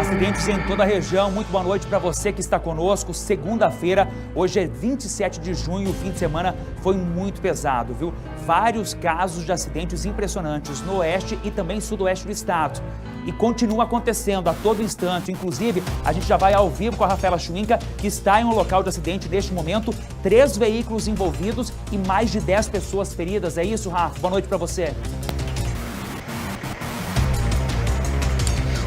Acidentes em toda a região. Muito boa noite para você que está conosco. Segunda-feira, hoje é 27 de junho, o fim de semana foi muito pesado, viu? Vários casos de acidentes impressionantes no oeste e também sudoeste do estado. E continua acontecendo a todo instante. Inclusive, a gente já vai ao vivo com a Rafaela Schwinka, que está em um local de acidente neste momento. 3 veículos envolvidos e mais de 10 pessoas feridas. É isso, Rafa? Boa noite para você.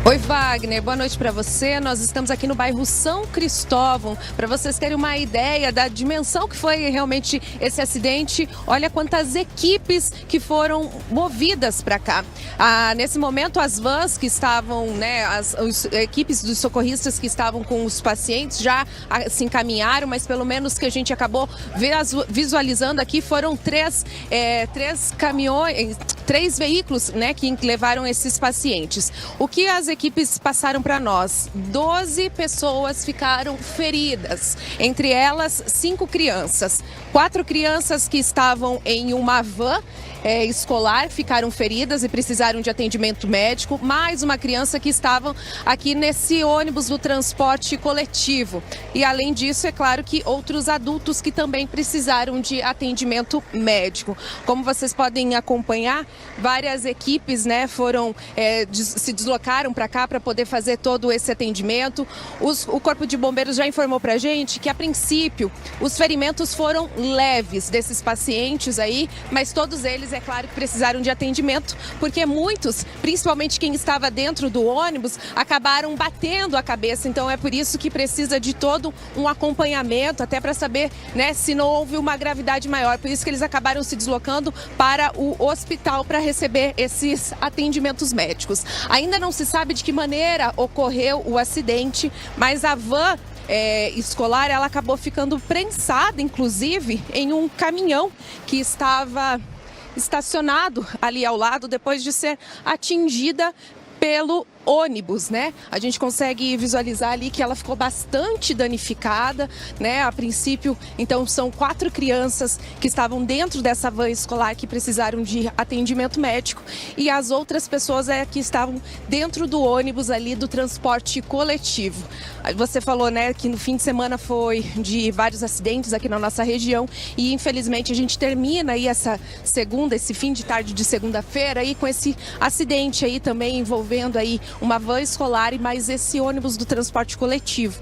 Oi, Wagner, boa noite para você. Nós estamos aqui no bairro São Cristóvão. Para vocês terem uma ideia da dimensão que foi realmente esse acidente, olha quantas equipes que foram movidas para cá. Nesse momento, as vans que estavam, as equipes dos socorristas que estavam com os pacientes já se encaminharam, mas pelo menos que a gente acabou visualizando aqui foram três caminhões, 3 veículos, que levaram esses pacientes. O que as equipes passaram para nós? 12 pessoas ficaram feridas, entre elas 5 crianças. 4 crianças que estavam em uma van escolar ficaram feridas e precisaram de atendimento médico, mais uma criança que estava aqui nesse ônibus do transporte coletivo. E além disso, é claro que outros adultos que também precisaram de atendimento médico. Como vocês podem acompanhar, várias equipes se deslocaram para cá para poder fazer todo esse atendimento. O Corpo de Bombeiros já informou para a gente que, a princípio, os ferimentos foram leves desses pacientes aí, mas todos eles, é claro, que precisaram de atendimento, porque muitos, principalmente quem estava dentro do ônibus, acabaram batendo a cabeça. Então é por isso que precisa de todo um acompanhamento, até para saber, se não houve uma gravidade maior. Por isso que eles acabaram se deslocando para o hospital para receber esses atendimentos médicos. Ainda não se sabe de que maneira ocorreu o acidente, mas a van escolar, ela acabou ficando prensada, inclusive, em um caminhão que estava estacionado ali ao lado, depois de ser atingida pelo ônibus, A gente consegue visualizar ali que ela ficou bastante danificada, A princípio, então, são 4 crianças que estavam dentro dessa van escolar que precisaram de atendimento médico, e as outras pessoas que estavam dentro do ônibus ali do transporte coletivo. Você falou, que no fim de semana foi de vários acidentes aqui na nossa região, e infelizmente a gente termina aí esse fim de tarde de segunda-feira aí com esse acidente aí também envolvendo aí uma van escolar e mais esse ônibus do transporte coletivo.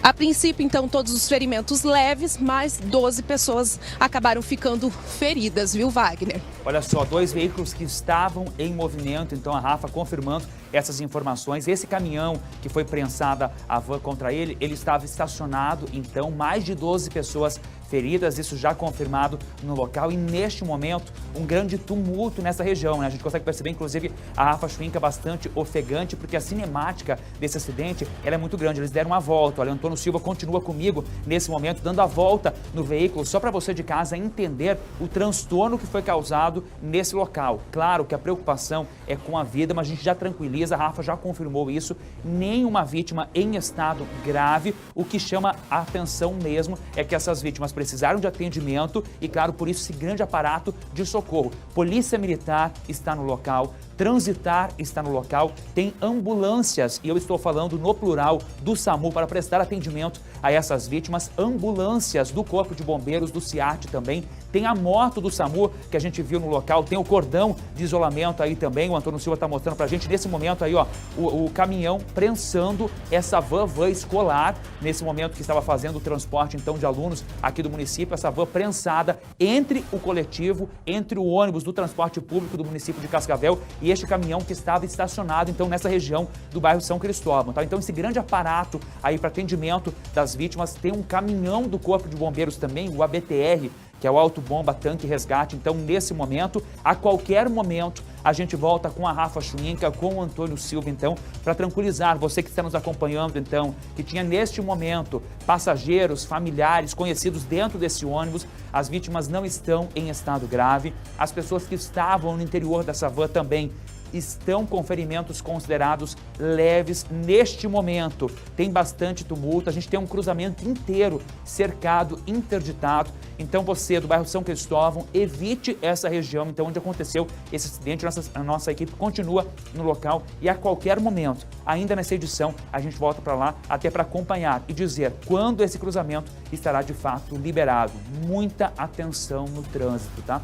A princípio, então, todos os ferimentos leves, mas 12 pessoas acabaram ficando feridas, viu, Wagner? Olha só, 2 veículos que estavam em movimento, então a Rafa confirmando essas informações. Esse caminhão que foi prensada a van contra ele estava estacionado, então mais de 12 pessoas feridas, isso já confirmado no local, e neste momento um grande tumulto nessa região, A gente consegue perceber, inclusive, a Rafa Schwinka bastante ofegante, porque a cinemática desse acidente, ela é muito grande. Eles deram uma volta. Olha, Antônio Silva continua comigo nesse momento, dando a volta no veículo, só para você de casa entender o transtorno que foi causado nesse local. Claro que a preocupação é com a vida, mas a gente já tranquiliza, a Rafa já confirmou isso, nenhuma vítima em estado grave. O que chama a atenção mesmo é que essas vítimas precisaram de atendimento e, claro, por isso esse grande aparato de socorro. Polícia Militar está no local, Transitar está no local, tem ambulâncias, e eu estou falando no plural, do SAMU para prestar atendimento a essas vítimas, ambulâncias do Corpo de Bombeiros, do CIAT também, tem a moto do SAMU que a gente viu no local, tem o cordão de isolamento aí também, o Antônio Silva está mostrando pra gente nesse momento aí, o caminhão prensando essa van escolar, nesse momento que estava fazendo o transporte então de alunos aqui do município, essa van prensada entre o coletivo, entre o ônibus do transporte público do município de Cascavel e este caminhão que estava estacionado então nessa região do bairro São Cristóvão, Então esse grande aparato aí para atendimento das vítimas, tem um caminhão do Corpo de Bombeiros também, o ABTR, que é o Auto Bomba Tanque Resgate. Então, nesse momento, a qualquer momento, a gente volta com a Rafa Schwinka, com o Antônio Silva, então, para tranquilizar você que está nos acompanhando, então, que tinha neste momento passageiros, familiares, conhecidos dentro desse ônibus. As vítimas não estão em estado grave. As pessoas que estavam no interior dessa van também estão com ferimentos considerados leves neste momento. Tem bastante tumulto, a gente tem um cruzamento inteiro cercado, interditado. Então você do bairro São Cristóvão, evite essa região então onde aconteceu esse acidente. A nossa equipe continua no local e a qualquer momento, ainda nessa edição, a gente volta para lá até para acompanhar e dizer quando esse cruzamento estará de fato liberado. Muita atenção no trânsito, tá?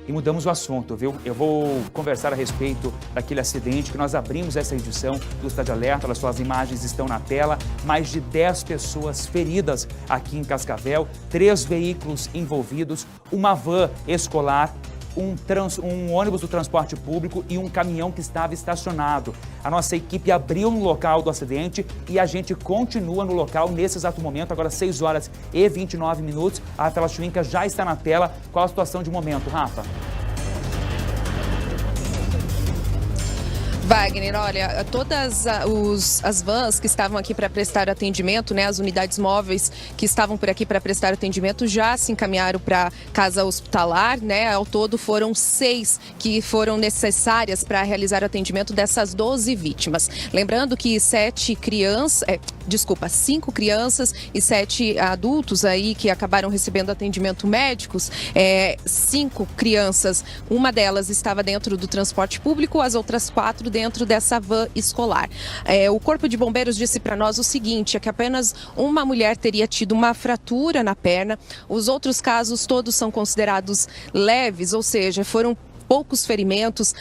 E mudamos o assunto, viu? Eu vou conversar a respeito daquele acidente que nós abrimos essa edição do Cidade Alerta. As suas imagens estão na tela. Mais de 10 pessoas feridas aqui em Cascavel, 3 veículos envolvidos, uma van escolar, um ônibus do transporte público e um caminhão que estava estacionado. A nossa equipe abriu no local do acidente e a gente continua no local nesse exato momento, agora 6 horas e 29 minutos. A Rafaela Schwinka já está na tela. Qual a situação de momento, Rafa? Wagner, olha, todas as vans que estavam aqui para prestar atendimento, né, as unidades móveis que estavam por aqui para prestar atendimento já se encaminharam para casa hospitalar, né? Ao todo foram 6 que foram necessárias para realizar o atendimento dessas 12 vítimas. Lembrando que 5 crianças e 7 adultos aí que acabaram recebendo atendimento médicos. 5 crianças, uma delas estava dentro do transporte público, as outras 4 dentro dessa van escolar. O Corpo de Bombeiros disse para nós o seguinte, é que apenas uma mulher teria tido uma fratura na perna. Os outros casos todos são considerados leves, ou seja, foram poucos ferimentos,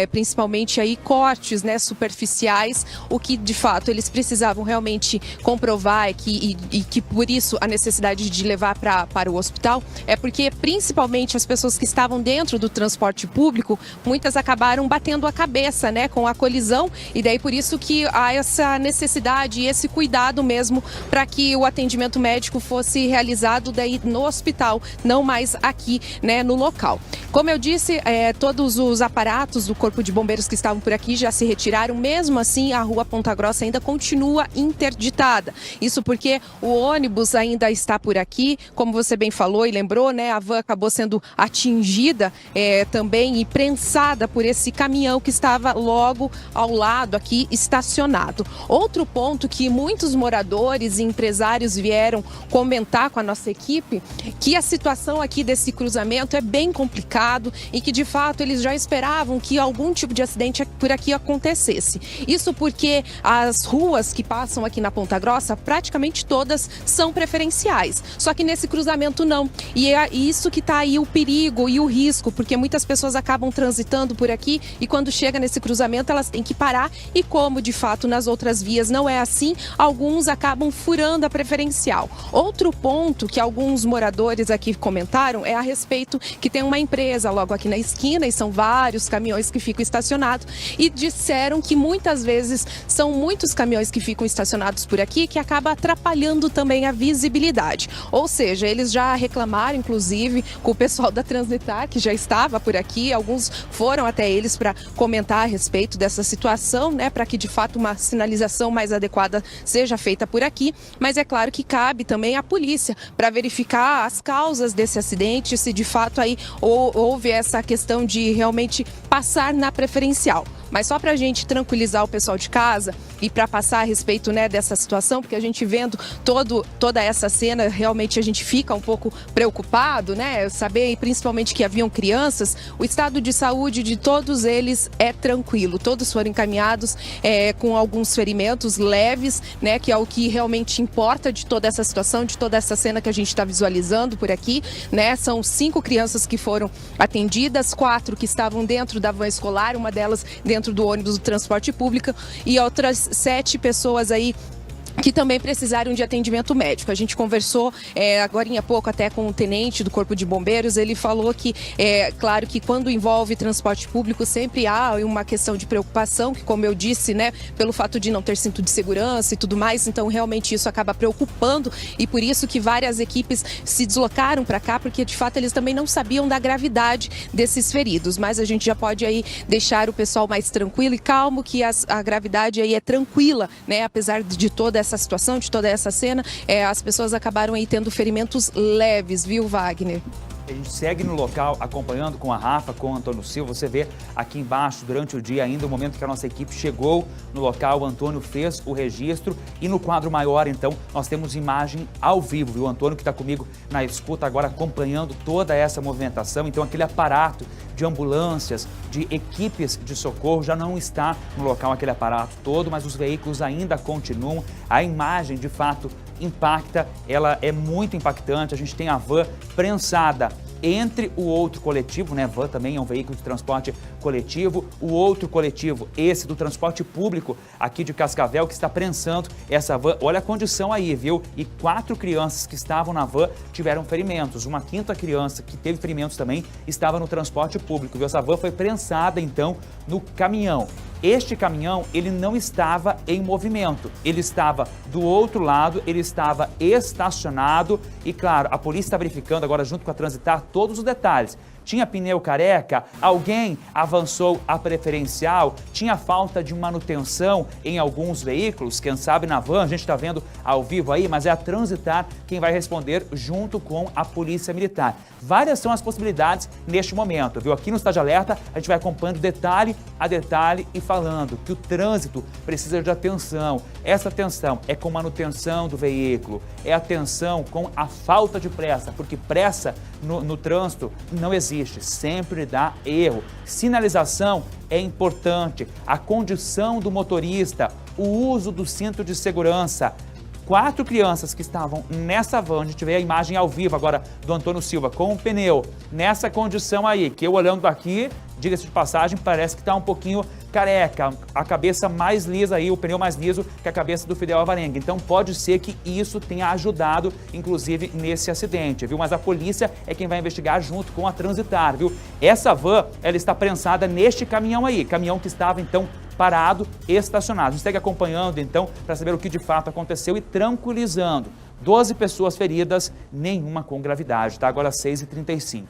principalmente aí cortes, né, superficiais, o que de fato eles precisavam realmente comprovar e que por isso a necessidade de levar para o hospital é porque principalmente as pessoas que estavam dentro do transporte público, muitas acabaram batendo a cabeça, né, com a colisão, e daí por isso que há essa necessidade e esse cuidado mesmo para que o atendimento médico fosse realizado daí no hospital, não mais aqui, né, no local. Como eu disse, todos os aparatos do Corpo de Bombeiros que estavam por aqui já se retiraram, mesmo assim a rua Ponta Grossa ainda continua interditada. Isso porque o ônibus ainda está por aqui, como você bem falou e lembrou, né? A van acabou sendo atingida também e prensada por esse caminhão que estava logo ao lado aqui estacionado. Outro ponto que muitos moradores e empresários vieram comentar com a nossa equipe, que a situação aqui desse cruzamento é bem complicado e que de fato eles já esperavam que algum tipo de acidente por aqui acontecesse. Isso porque as ruas que passam aqui na Ponta Grossa, praticamente todas são preferenciais. Só que nesse cruzamento não. E é isso que está aí o perigo e o risco, porque muitas pessoas acabam transitando por aqui e quando chega nesse cruzamento elas têm que parar e como de fato nas outras vias não é assim, alguns acabam furando a preferencial. Outro ponto que alguns moradores aqui comentaram é a respeito que tem uma empresa logo aqui na esquina e são vários caminhões que ficam estacionados e disseram que muitas vezes são muitos caminhões que ficam estacionados por aqui que acaba atrapalhando também a visibilidade. Ou seja, eles já reclamaram inclusive com o pessoal da Transitar que já estava por aqui, alguns foram até eles para comentar a respeito dessa situação, né, para que de fato uma sinalização mais adequada seja feita por aqui, mas é claro que cabe também à polícia para verificar as causas desse acidente, se de fato aí houve essa questão de realmente passar na preferencial. Mas só para a gente tranquilizar o pessoal de casa e para passar a respeito, né, dessa situação, porque a gente vendo toda essa cena, realmente a gente fica um pouco preocupado, né, saber principalmente que haviam crianças, o estado de saúde de todos eles é tranquilo, todos foram encaminhados com alguns ferimentos leves, né, que é o que realmente importa de toda essa situação, de toda essa cena que a gente está visualizando por aqui, né, são 5 crianças que foram atendidas, 4 que estavam dentro da van escolar, uma delas dentro do ônibus do transporte público e outras 7 pessoas aí que também precisaram de atendimento médico. A gente conversou agora há pouco até com o tenente do Corpo de Bombeiros, ele falou que, claro que quando envolve transporte público sempre há uma questão de preocupação, que como eu disse, né, pelo fato de não ter cinto de segurança e tudo mais, então realmente isso acaba preocupando e por isso que várias equipes se deslocaram para cá, porque de fato eles também não sabiam da gravidade desses feridos, mas a gente já pode aí deixar o pessoal mais tranquilo e calmo, que a gravidade aí é tranquila, né, apesar de toda essa situação, de toda essa cena, as pessoas acabaram aí tendo ferimentos leves, viu, Wagner? A gente segue no local acompanhando com a Rafa, com o Antônio Silva. Você vê aqui embaixo, durante o dia ainda, o momento que a nossa equipe chegou no local, o Antônio fez o registro e no quadro maior, então, nós temos imagem ao vivo, viu? O Antônio que está comigo na escuta agora acompanhando toda essa movimentação. Então, aquele aparato de ambulâncias, de equipes de socorro já não está no local, aquele aparato todo, mas os veículos ainda continuam. A imagem, de fato, impacta, ela é muito impactante. A gente tem a van prensada entre o outro coletivo, né? Van também é um veículo de transporte coletivo. O outro coletivo, esse do transporte público aqui de Cascavel, que está prensando essa van. Olha a condição aí, viu? E 4 crianças que estavam na van tiveram ferimentos. Uma 5ª criança que teve ferimentos também estava no transporte público, viu? Essa van foi prensada, então, no caminhão. Este caminhão, ele não estava em movimento, ele estava do outro lado, ele estava estacionado e, claro, a polícia está verificando agora junto com a Transitar todos os detalhes. Tinha pneu careca, alguém avançou a preferencial, tinha falta de manutenção em alguns veículos, quem sabe na van, a gente está vendo ao vivo aí, mas é a Transitar quem vai responder junto com a Polícia Militar. Várias são as possibilidades neste momento, viu? Aqui no Cidade Alerta a gente vai acompanhando detalhe a detalhe e falando que o trânsito precisa de atenção. Essa atenção é com manutenção do veículo, é atenção com a falta de pressa, porque pressa no trânsito não existe, sempre dá erro. Sinalização é importante, a condição do motorista, o uso do cinto de segurança. 4 crianças que estavam nessa van, a gente vê a imagem ao vivo agora do Antônio Silva com o pneu, nessa condição aí, que eu olhando aqui, diga-se de passagem, parece que está um pouquinho careca, a cabeça mais lisa aí, o pneu mais liso que a cabeça do Fidel Alvarenga. Então pode ser que isso tenha ajudado, inclusive, nesse acidente, viu? Mas a polícia é quem vai investigar junto com a Transitar, viu? Essa van, ela está prensada neste caminhão aí, caminhão que estava, então, parado, estacionado. A gente segue acompanhando, então, para saber o que de fato aconteceu e tranquilizando. 12 pessoas feridas, nenhuma com gravidade, tá? Agora 6h35.